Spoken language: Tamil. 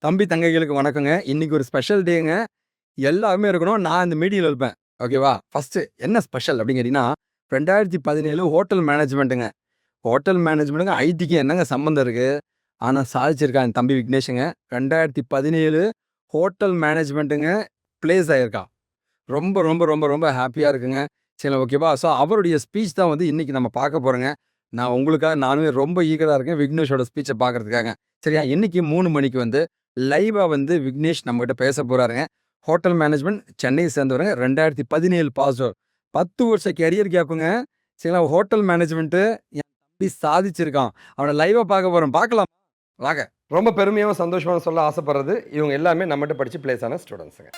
தம்பி தங்கைகளுக்கு வணக்கங்க. இன்னைக்கு ஒரு ஸ்பெஷல் டேங்க. எல்லாருமே இருக்கணும். நான் இந்த மீட்டிங்ல இருப்பேன். ஓகேவா? ஃபர்ஸ்ட்டு என்ன ஸ்பெஷல் அப்படின்னு கேட்டீங்கன்னா, 2017 ஹோட்டல் மேனேஜ்மெண்ட்டுங்க. ஹோட்டல் மேனேஜ்மெண்ட்டுக்கும் ஐடிக்கு என்னங்க சம்மந்தம் இருக்கு? ஆனா சாதிச்சிருக்கான் என் தம்பி விக்னேஷுங்க. 2017 ஹோட்டல் மேனேஜ்மெண்ட்டுங்க பிளேஸ் ஆயிருக்கான். ரொம்ப ரொம்ப ரொம்ப ரொம்ப ஹேப்பியா இருக்குங்க. சரி ஓகேவா? ஸோ அவருடைய ஸ்பீச் தான் வந்து இன்னைக்கு நம்ம பார்க்க போறோங்க. நான் உங்களுக்காக நானுமே ரொம்ப ஈகரா இருக்கேன் விக்னேஷோட ஸ்பீச்ச பார்க்கறதுக்காக. சரியா? இன்னைக்கு 3 மணிக்கு வந்து லைவா வந்து விக்னேஷ் நம்மகிட்ட பேச போறாருங்க. ஹோட்டல் மேனேஜ்மெண்ட் சென்னையை சேர்ந்தவருங்க. 2017 பாஸ் அவுட். 10 வருஷ கேரியர் கேப்புங்க. சரிங்களா? ஹோட்டல் மேனேஜ்மெண்ட்டு என் தம்பி சாதிச்சிருக்கான். அவன லைவா பார்க்க போறோம். பார்க்கலாம் வாங்க. ரொம்ப பெருமையாவும், சந்தோஷமாவும் சொல்ல ஆசைப்படுறது, இவங்க எல்லாமே நம்மட்ட படிச்சு பிளேஸ் ஆன ஸ்டூடண்ட்ஸுங்க.